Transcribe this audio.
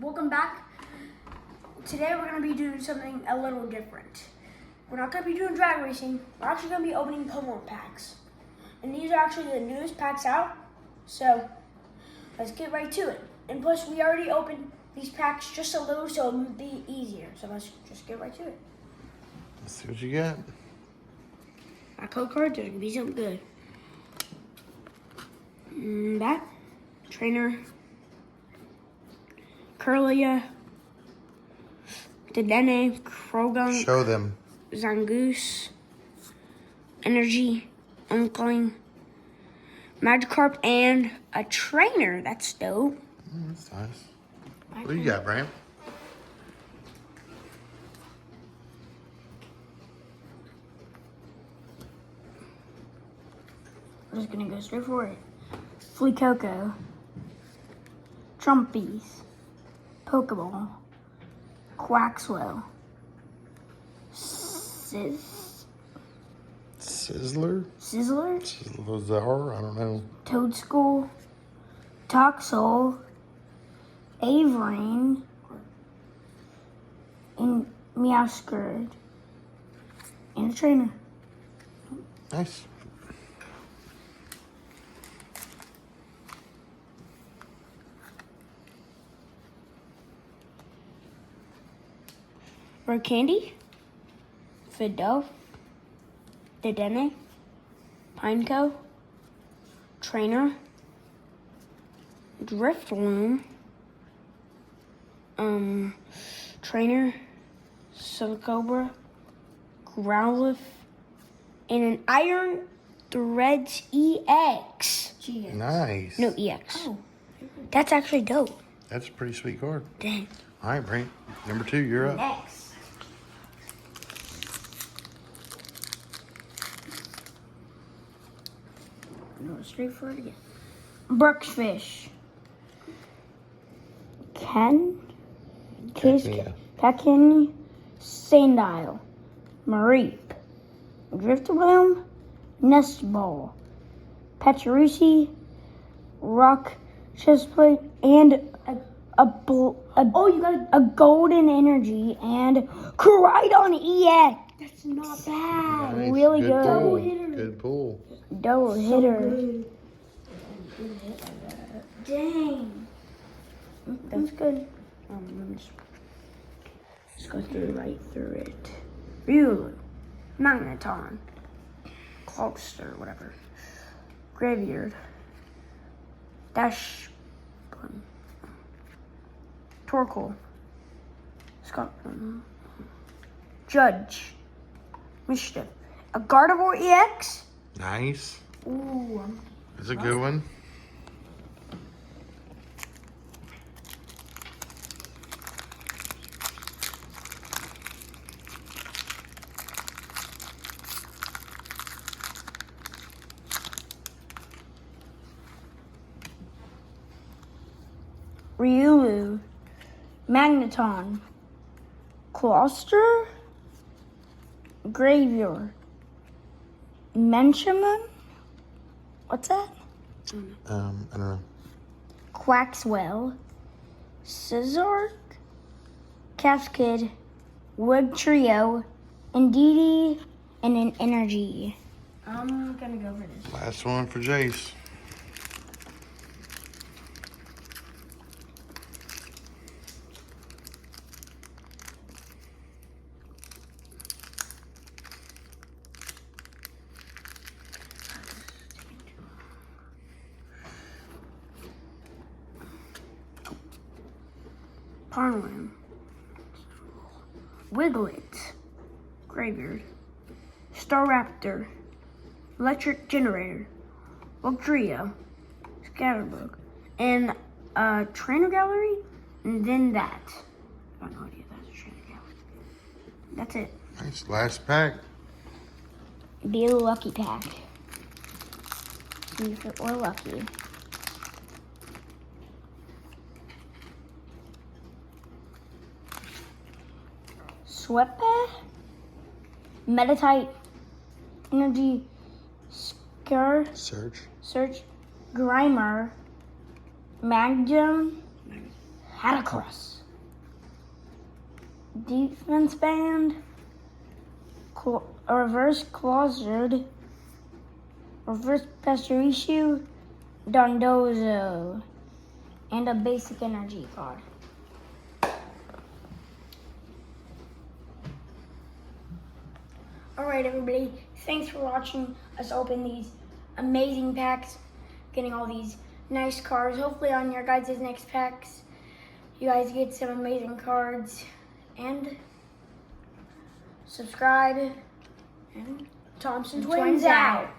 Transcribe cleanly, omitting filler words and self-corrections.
welcome back. Today we're going to be doing something a little different. We're not going to be doing drag racing. We're actually going to be opening Pokémon packs. And these are actually the newest packs out. So let's get right to it. And plus we already opened these packs just a little so it would be easier. So let's just get right to it. Let's see what you got. My code card, there's going to be something good. That, Trainer, Curlia, Dedenne, Krogan, Show them. Zangoose, Energy, Uncling, Magikarp, and a Trainer. That's dope. That's nice. What do you got, Brant? We're just gonna go straight for it. Fleecoco, Trumpies, Pokeball, Quaxwell, Sizzler? Sizzler, I don't know. Toadschool, Toxel, Avery, and Meowscurd, and a Trainer. Nice. Red Candy, Fido, Dedenne, Pineco, Trainer, Drifloon, Trainer, Silicobra, Growlithe, and an Iron Threads EX. Nice. No, EX. Oh. That's actually dope. That's a pretty sweet card. Dang. All right, Brant. Number 2, you're up. Next. No, straight for it again. Brookfish. Kakini, Sandile, Mareep, Driftbloom, Nestball, Pachirisu, Rock Chestplate, and a Golden Energy and Koridon EX. That's not bad. Nice. Really good. good. Pull. Good pull. Double hitter. Dang. That's good. Let me just go right through it. Riolu, Magneton, Clockster, whatever. Graveyard, Dash, Torkoal, Scotland, Judge, Mischief, a Gardevoir EX. Nice. Ooh, That's a good one. Riolu, Magneton, Closter, Graveyard, Menchimon, what's that? I don't know. Quaxwell, Scizor, Cascade, Wood Trio, Indeedee, and an Energy. I'm gonna go for this. Last one for Jace. Parnland, Wiglet, Graveyard, Staraptor, Electric Generator, Voltrio, Scatterbug, and Trainer Gallery, and then that. I have no idea if that's a Trainer Gallery. That's it. Nice. Last pack. Be a lucky pack. See if it were lucky. Sweatband, Meditite, Energy, Search, Grimer, Magnum, Heracross, defense band, a reverse Closered, reverse Pasteurishu, Dondozo, and a basic energy card. Alright, everybody. Thanks for watching us open these amazing packs. Getting all these nice cards. Hopefully on your guys' next packs, you guys get some amazing cards. And subscribe. And Thompson Twins out.